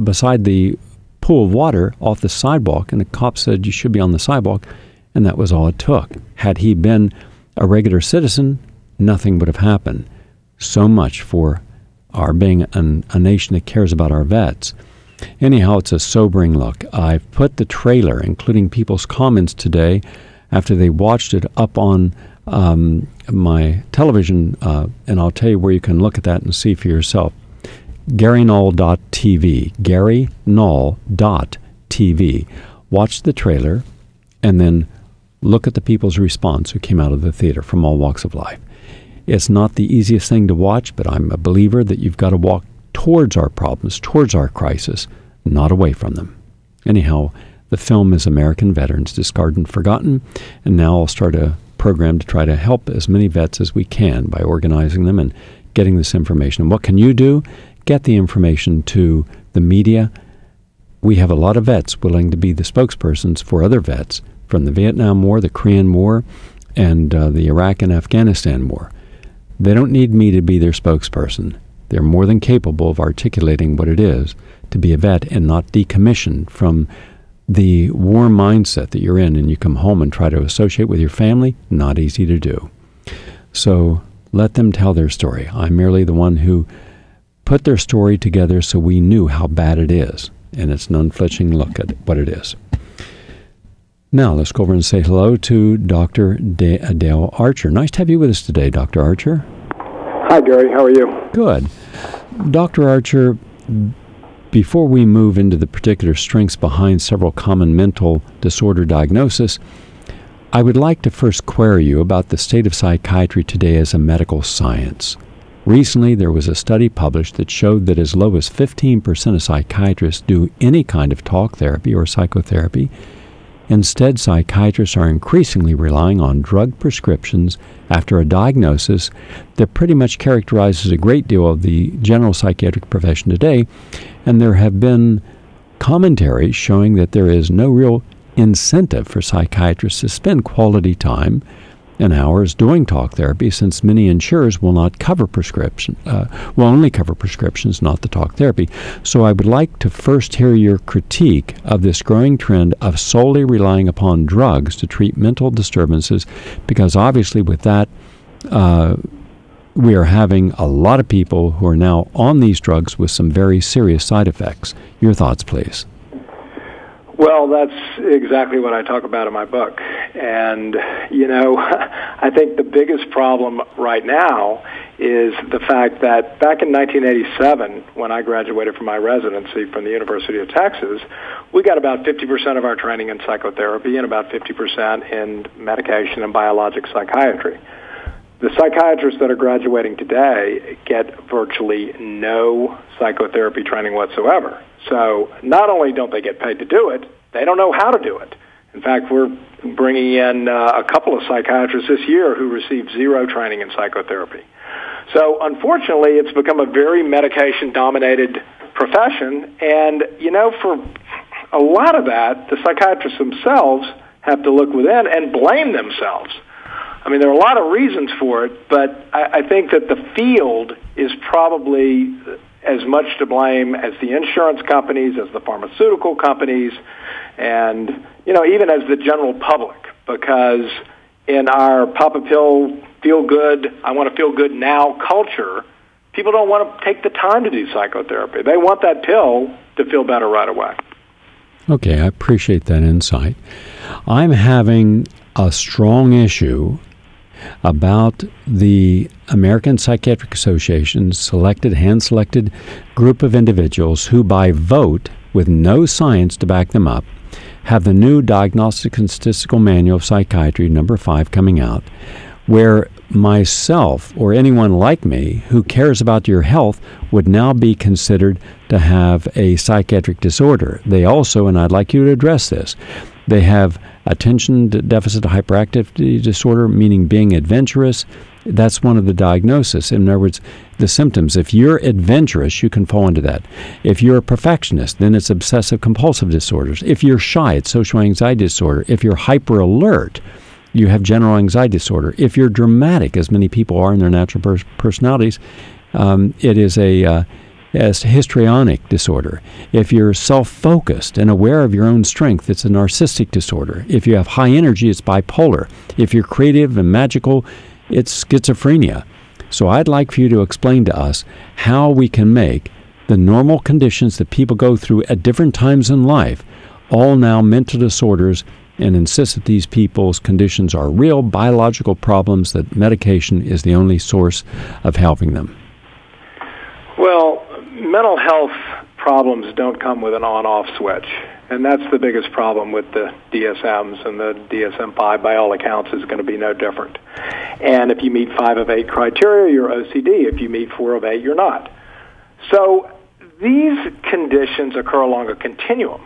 beside the pool of water off the sidewalk, and the cop said you should be on the sidewalk, and that was all it took. Had he been a regular citizen, nothing would have happened. So much for our being a nation that cares about our vets. Anyhow, it's a sobering look. I've put the trailer, including people's comments today, after they watched it, up on my television, and I'll tell you where you can look at that and see for yourself. GaryNull.tv, GaryNull.tv. Watch the trailer and then look at the people's response who came out of the theater from all walks of life. It's not the easiest thing to watch, but I'm a believer that you've got to walk towards our problems, towards our crisis, not away from them. Anyhow, the film is American Veterans, Discarded and Forgotten, and now I'll start a program to try to help as many vets as we can by organizing them and getting this information. And what can you do? Get the information to the media. We have a lot of vets willing to be the spokespersons for other vets from the Vietnam War, the Korean War, and the Iraq and Afghanistan War. They don't need me to be their spokesperson. They're more than capable of articulating what it is to be a vet and not decommissioned from the war mindset that you're in, and you come home and try to associate with your family. Not easy to do. So let them tell their story. I'm merely the one who put their story together so we knew how bad it is, and it's an unflinching look at what it is. Now, let's go over and say hello to Dr. Dale Archer. Nice to have you with us today, Dr. Archer. Hi, Gary. How are you? Good. Dr. Archer, before we move into the particular strengths behind several common mental disorder diagnosis, I would like to first query you about the state of psychiatry today as a medical science. Recently, there was a study published that showed that as low as 15% of psychiatrists do any kind of talk therapy or psychotherapy. Instead, psychiatrists are increasingly relying on drug prescriptions after a diagnosis that pretty much characterizes a great deal of the general psychiatric profession today, and there have been commentaries showing that there is no real incentive for psychiatrists to spend quality time and hours doing talk therapy, since many insurers will not cover will only cover prescriptions, not the talk therapy. So I would like to first hear your critique of this growing trend of solely relying upon drugs to treat mental disturbances, because obviously with that, we are having a lot of people who are now on these drugs with some very serious side effects. Your thoughts, please. Well, that's exactly what I talk about in my book. And, I think the biggest problem right now is the fact that back in 1987, when I graduated from my residency from the University of Texas, we got about 50% of our training in psychotherapy and about 50% in medication and biologic psychiatry. The psychiatrists that are graduating today get virtually no psychotherapy training whatsoever. So not only don't they get paid to do it, they don't know how to do it. In fact, we're bringing in a couple of psychiatrists this year who received zero training in psychotherapy. So unfortunately, it's become a very medication-dominated profession. And, for a lot of that, the psychiatrists themselves have to look within and blame themselves. I mean, there are a lot of reasons for it, but I think that the field is probably as much to blame as the insurance companies, as the pharmaceutical companies, and, even as the general public, because in our pop a pill, feel good, I want to feel good now culture, people don't want to take the time to do psychotherapy. They want that pill to feel better right away. Okay, I appreciate that insight. I'm having a strong issue about the American Psychiatric Association's hand-selected group of individuals who, by vote, with no science to back them up, have the new Diagnostic and Statistical Manual of Psychiatry, number 5, coming out, where myself or anyone like me who cares about your health would now be considered to have a psychiatric disorder. They also, and I'd like you to address this, they have attention deficit hyperactivity disorder, meaning being adventurous. That's one of the diagnoses. In other words, the symptoms. If you're adventurous, you can fall into that. If you're a perfectionist, then it's obsessive compulsive disorders. If you're shy, it's social anxiety disorder. If you're hyper alert, you have general anxiety disorder. If you're dramatic, as many people are in their natural personalities, it is a histrionic disorder. If you're self-focused and aware of your own strength, it's a narcissistic disorder. If you have high energy, it's bipolar. If you're creative and magical, it's schizophrenia. So I'd like for you to explain to us how we can make the normal conditions that people go through at different times in life all now mental disorders, and insist that these people's conditions are real biological problems, that medication is the only source of helping them. Well, mental health problems don't come with an on-off switch, and that's the biggest problem with the DSMs, and the DSM-5, by all accounts, is going to be no different. And if you meet 5 of 8 criteria, you're OCD. If you meet 4 of 8, you're not. So these conditions occur along a continuum,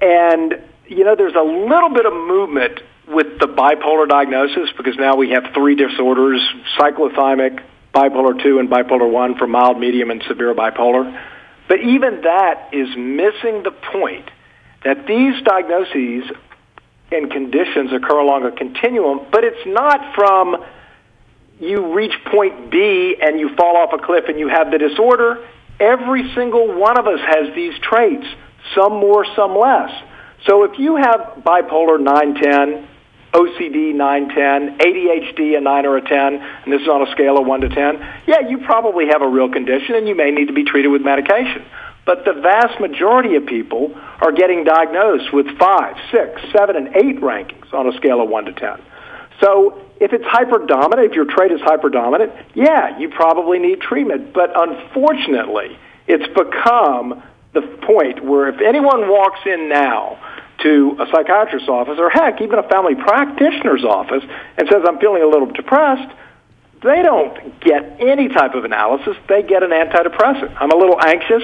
and there's a little bit of movement with the bipolar diagnosis, because now we have 3 disorders: cyclothymic, bipolar 2, and bipolar 1 for mild, medium, and severe bipolar. But even that is missing the point that these diagnoses and conditions occur along a continuum, but it's not from you reach point B and you fall off a cliff and you have the disorder. Every single one of us has these traits, some more, some less. So if you have bipolar 9-10, OCD 9-10, ADHD a 9 or a 10, and this is on a scale of 1 to 10, yeah, you probably have a real condition and you may need to be treated with medication. But the vast majority of people are getting diagnosed with 5, 6, 7, and 8 rankings on a scale of 1 to 10. So if it's hyperdominant, if your trait is hyperdominant, yeah, you probably need treatment. But unfortunately, it's become the point where if anyone walks in now to a psychiatrist's office, or heck, even a family practitioner's office, and says, I'm feeling a little depressed, they don't get any type of analysis. They get an antidepressant. I'm a little anxious.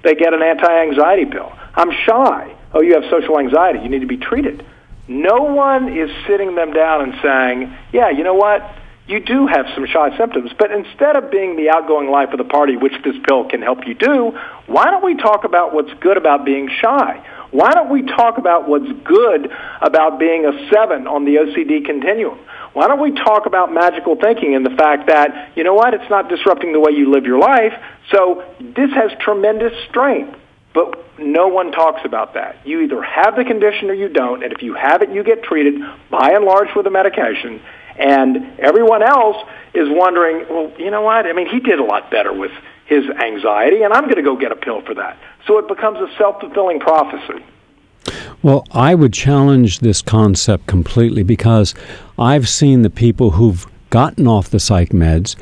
They get an anti-anxiety pill. I'm shy. Oh, you have social anxiety. You need to be treated. No one is sitting them down and saying, yeah, you know what? You do have some shy symptoms, but instead of being the outgoing life of the party, which this pill can help you do, why don't we talk about what's good about being shy? Why don't we talk about what's good about being a 7 on the OCD continuum? Why don't we talk about magical thinking and the fact that, you know what, it's not disrupting the way you live your life, so this has tremendous strength. But no one talks about that. You either have the condition or you don't, and if you have it, you get treated, by and large, with a medication, and everyone else is wondering, well, you know what, I mean, he did a lot better with his anxiety, and I'm going to go get a pill for that. So it becomes a self-fulfilling prophecy. Well, I would challenge this concept completely, because I've seen the people who've gotten off the psych meds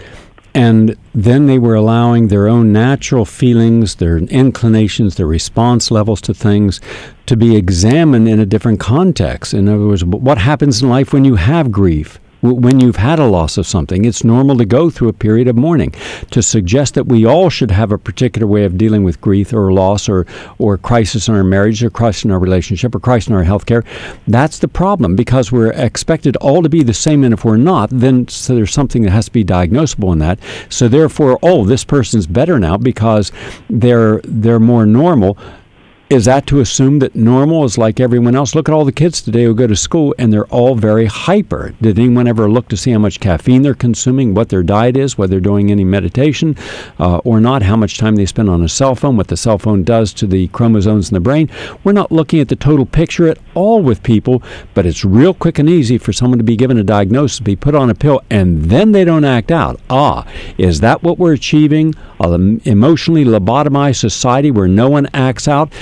and then they were allowing their own natural feelings, their inclinations, their response levels to things to be examined in a different context. In other words, what happens in life when you have grief? When you've had a loss of something, it's normal to go through a period of mourning. To suggest that we all should have a particular way of dealing with grief or loss or crisis in our marriage or crisis in our relationship or crisis in our health care, that's the problem, because we're expected all to be the same, and if we're not, then so there's something that has to be diagnosable in that. So therefore, this person's better now because they're more normal. Is that to assume that normal is like everyone else? Look at all the kids today who go to school, and they're all very hyper. Did anyone ever look to see how much caffeine they're consuming, what their diet is, whether they're doing any meditation or not, how much time they spend on a cell phone, what the cell phone does to the chromosomes in the brain? We're not looking at the total picture at all with people, but it's real quick and easy for someone to be given a diagnosis, be put on a pill, and then they don't act out. Is that what we're achieving? An emotionally lobotomized society where no one acts out?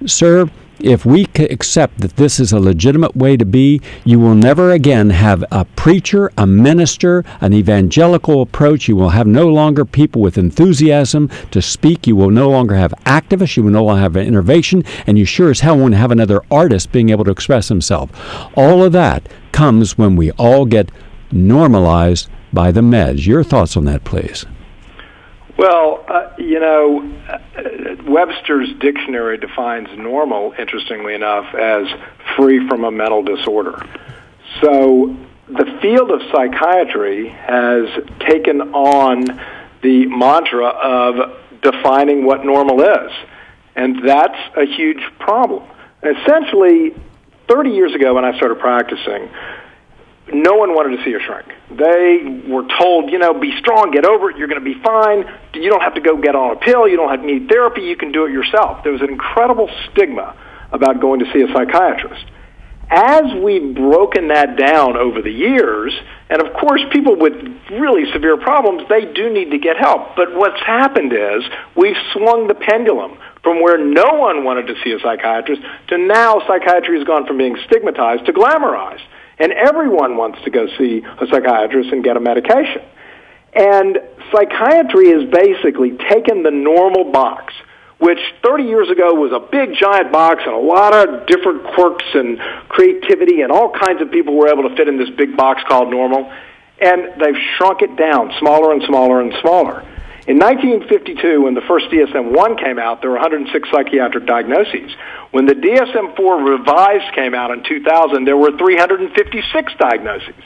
Sir, if we accept that this is a legitimate way to be, you will never again have a preacher, a minister, an evangelical approach. You will have no longer people with enthusiasm to speak. You will no longer have activists. You will no longer have innovation. And you sure as hell won't have another artist being able to express himself. All of that comes when we all get normalized by the meds. Your thoughts on that, please? Well, Webster's dictionary defines normal, interestingly enough, as free from a mental disorder. So the field of psychiatry has taken on the mantra of defining what normal is, and that's a huge problem. Essentially, 30 years ago when I started practicing, no one wanted to see a shrink. They were told, be strong, get over it, you're going to be fine. You don't have to go get on a pill, you don't have to need therapy, you can do it yourself. There was an incredible stigma about going to see a psychiatrist. As we've broken that down over the years, and of course people with really severe problems, they do need to get help. But what's happened is we've swung the pendulum from where no one wanted to see a psychiatrist to now psychiatry has gone from being stigmatized to glamorized. And everyone wants to go see a psychiatrist and get a medication. And psychiatry has basically taken the normal box, which 30 years ago was a big, giant box and a lot of different quirks and creativity, and all kinds of people were able to fit in this big box called normal. And they've shrunk it down smaller and smaller and smaller. In 1952, when the first DSM-1 came out, there were 106 psychiatric diagnoses. When the DSM-4 revised came out in 2000, there were 356 diagnoses.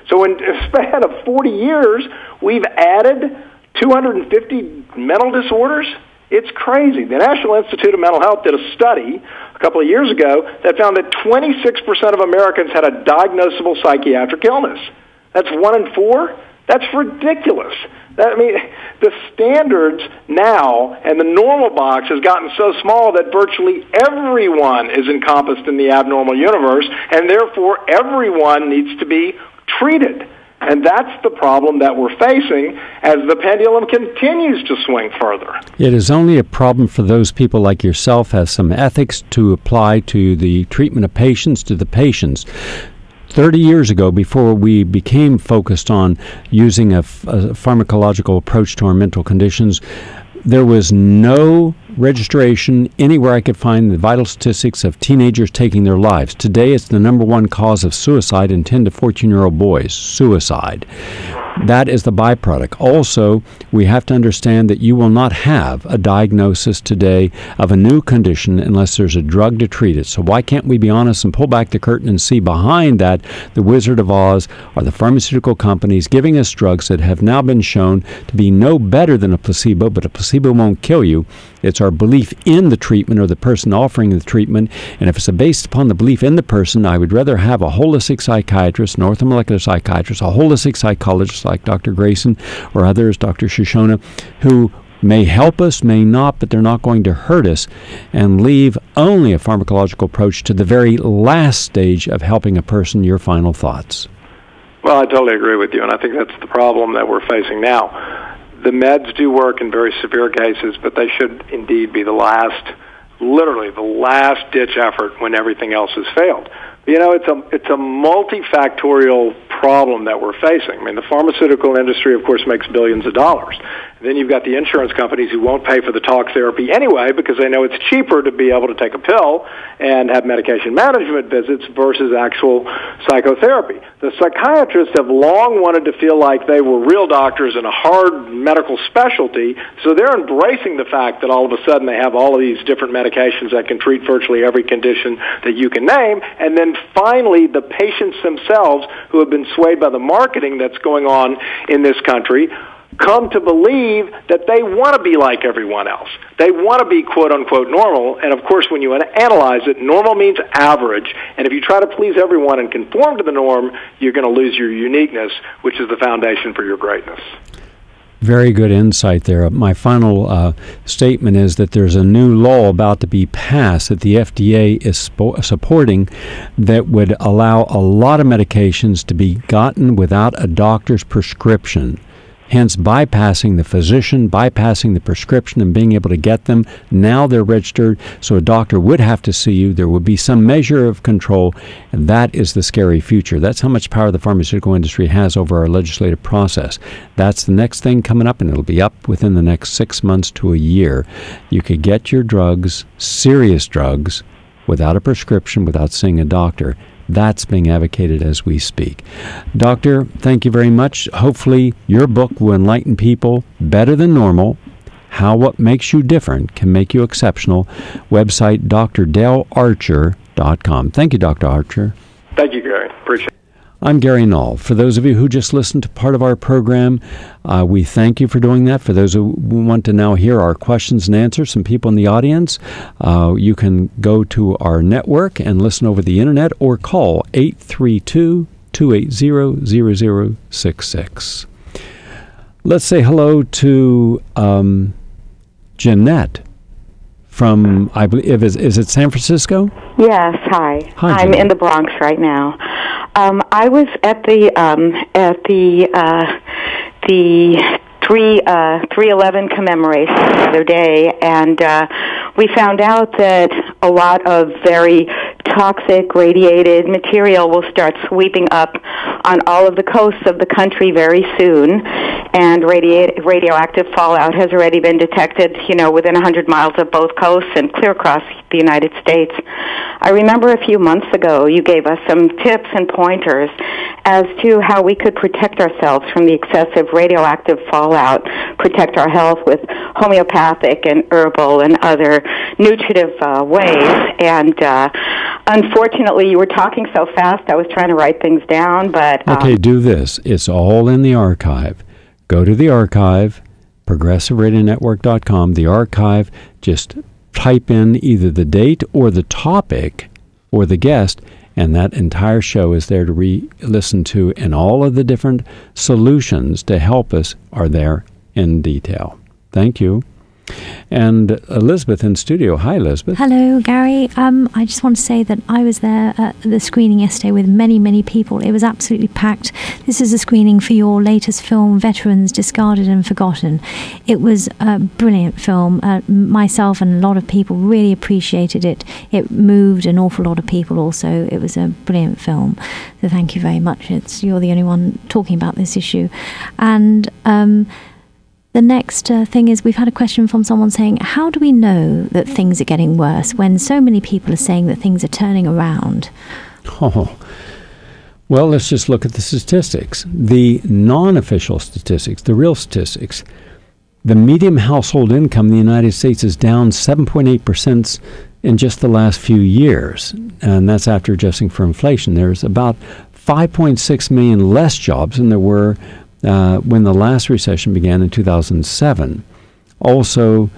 So in a span of 40 years, we've added 250 mental disorders. It's crazy. The National Institute of Mental Health did a study a couple of years ago that found that 26% of Americans had a diagnosable psychiatric illness. That's 1 in 4. That's ridiculous. The standards now and the normal box has gotten so small that virtually everyone is encompassed in the abnormal universe, and therefore everyone needs to be treated. And that's the problem that we're facing as the pendulum continues to swing further. It is only a problem for those people like yourself who have some ethics to apply to the treatment of patients, to the patients. 30 years ago, before we became focused on using a pharmacological approach to our mental conditions, there was no registration anywhere I could find the vital statistics of teenagers taking their lives. Today, it's the number one cause of suicide in 10 to 14-year-old boys, suicide. That is the byproduct. Also, we have to understand that you will not have a diagnosis today of a new condition unless there's a drug to treat it. So why can't we be honest and pull back the curtain and see behind that the Wizard of Oz are the pharmaceutical companies giving us drugs that have now been shown to be no better than a placebo, but a placebo won't kill you. It's our belief in the treatment or the person offering the treatment. And if it's based upon the belief in the person, I would rather have a holistic psychiatrist, an orthomolecular psychiatrist, a holistic psychologist like Dr. Grayson or others, Dr. Shoshona, who may help us, may not, but they're not going to hurt us, and leave only a pharmacological approach to the very last stage of helping a person. Your final thoughts? Well, I totally agree with you, and I think that's the problem that we're facing now. The meds do work in very severe cases, but they should indeed be literally the last-ditch effort when everything else has failed. It's a multifactorial problem that we're facing. I mean, the pharmaceutical industry, of course, makes billions of dollars. Then you've got the insurance companies who won't pay for the talk therapy anyway because they know it's cheaper to be able to take a pill and have medication management visits versus actual psychotherapy. The psychiatrists have long wanted to feel like they were real doctors in a hard medical specialty, so they're embracing the fact that all of a sudden they have all of these different medications that can treat virtually every condition that you can name. And then finally, the patients themselves, who have been swayed by the marketing that's going on in this country, come to believe that they want to be like everyone else. They want to be quote-unquote normal, and of course when you analyze it, normal means average, and if you try to please everyone and conform to the norm, you're going to lose your uniqueness, which is the foundation for your greatness. Very good insight there. My final statement is that there's a new law about to be passed that the FDA is supporting that would allow a lot of medications to be gotten without a doctor's prescription, hence bypassing the physician, bypassing the prescription, and being able to get them. Now they're registered, so a doctor would have to see you. There would be some measure of control, and that is the scary future. That's how much power the pharmaceutical industry has over our legislative process. That's the next thing coming up, and it'll be up within the next 6 months to a year. You could get your drugs, serious drugs, without a prescription, without seeing a doctor. That's being advocated as we speak. Doctor, thank you very much. Hopefully your book will enlighten people better than normal. How what makes you different can make you exceptional. Website drdalearcher.com. Thank you, Dr. Archer. Thank you, Gary. Appreciate it. I'm Gary Null. For those of you who just listened to part of our program, we thank you for doing that. For those who want to now hear our questions and answers, some people in the audience, you can go to our network and listen over the internet or call 832-280-0066. Let's say hello to Jeanette from, I believe, is it San Francisco? Yes, hi. Hi, I'm in the Bronx right now. I was at the 3/11 commemoration the other day, and we found out that a lot of very toxic radiated material will start sweeping up on all of the coasts of the country very soon, and radioactive fallout has already been detected, within 100 miles of both coasts and clear across the United States. I remember a few months ago you gave us some tips and pointers as to how we could protect ourselves from the excessive radioactive fallout, protect our health with homeopathic and herbal and other nutritive ways. And unfortunately, you were talking so fast, I was trying to write things down. But okay, do this. It's all in the archive. Go to the archive, progressiveradionetwork.com, the archive. Just type in either the date or the topic or the guest, and that entire show is there to re-listen to, and all of the different solutions to help us are there in detail. Thank you. And Elizabeth in studio. Hi, Elizabeth. Hello, Gary. I just want to say that I was there at the screening yesterday with many, many people. It was absolutely packed. This is a screening for your latest film, Veterans Discarded and Forgotten. It was a brilliant film. Myself and a lot of people really appreciated it. It moved an awful lot of people also. It was a brilliant film. So thank you very much. You're the only one talking about this issue. And the next thing is, we've had a question from someone saying, how do we know that things are getting worse when so many people are saying that things are turning around? Oh, well, let's just look at the statistics. The non-official statistics, the real statistics. The median household income in the United States is down 7.8% in just the last few years, and that's after adjusting for inflation. There's about 5.6 million less jobs than there were when the last recession began in 2007. Also,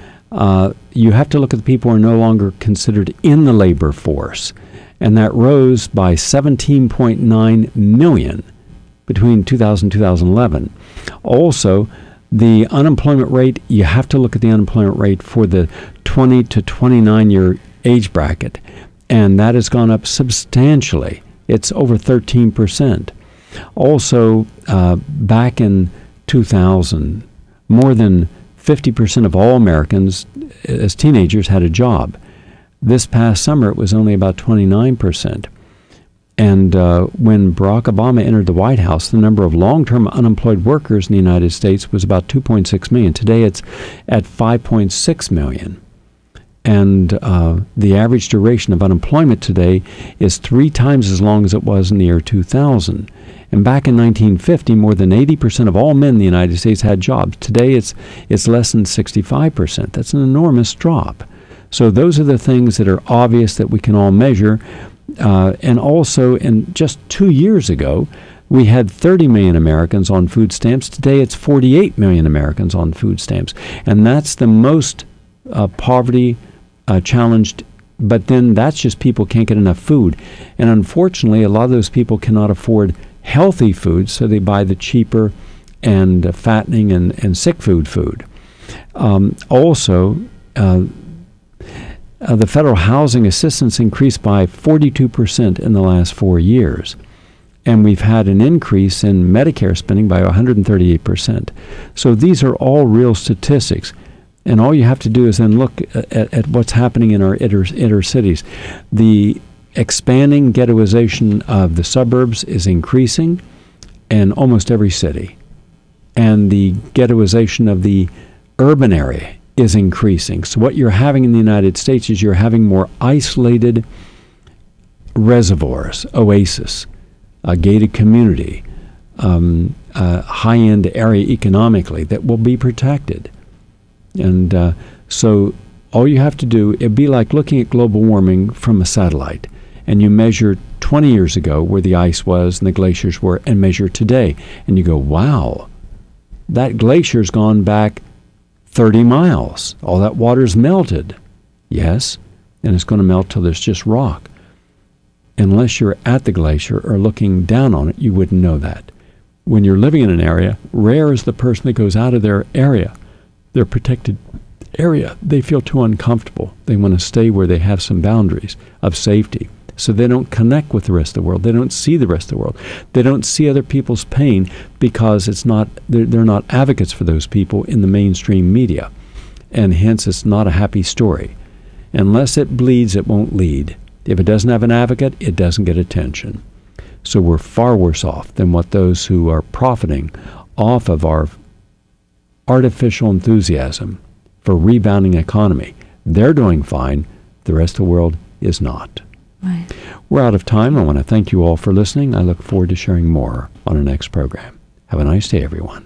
you have to look at the people who are no longer considered in the labor force, and that rose by 17.9 million between 2000 and 2011. Also, the unemployment rate, you have to look at the unemployment rate for the 20 to 29-year age bracket, and that has gone up substantially. It's over 13%. Also, back in 2000, more than 50% of all Americans as teenagers had a job. This past summer, it was only about 29%. And when Barack Obama entered the White House, the number of long-term unemployed workers in the United States was about 2.6 million. Today, it's at 5.6 million. And the average duration of unemployment today is 3 times as long as it was in the year 2000. And back in 1950, more than 80% of all men in the United States had jobs. Today, it's less than 65%. That's an enormous drop. So those are the things that are obvious that we can all measure. And also, in just 2 years ago, We had 30 million Americans on food stamps. Today it's 48 million Americans on food stamps. And that's the most poverty challenged. But then that's just people can't get enough food. And unfortunately, a lot of those people cannot afford healthy food, so they buy the cheaper and fattening and sick food. Also, the federal housing assistance increased by 42% in the last 4 years. And we've had an increase in Medicare spending by 138%. So these are all real statistics. And all you have to do is then look at what's happening in our inner cities. The expanding ghettoization of the suburbs is increasing in almost every city. And the ghettoization of the urban area is increasing. So what you're having in the United States is you're having more isolated reservoirs, oasis, a gated community, a high-end area economically that will be protected. And so all you have to do, it'd be like looking at global warming from a satellite, and you measure 20 years ago where the ice was and the glaciers were, and measure today, and you go, wow, that glacier's gone back 30 miles. All that water's melted. Yes, and it's going to melt till there's just rock. Unless you're at the glacier or looking down on it, you wouldn't know that. When you're living in an area, rare is the person that goes out of their area, their protected area. They feel too uncomfortable. They want to stay where they have some boundaries of safety. So they don't connect with the rest of the world. They don't see the rest of the world. They don't see other people's pain because they're not advocates for those people in the mainstream media. And hence it's not a happy story. Unless it bleeds, it won't lead. If it doesn't have an advocate, it doesn't get attention. So we're far worse off than what those who are profiting off of our artificial enthusiasm for rebounding economy. They're doing fine. The rest of the world is not. Right. We're out of time. I want to thank you all for listening. I look forward to sharing more on our next program. Have a nice day, everyone.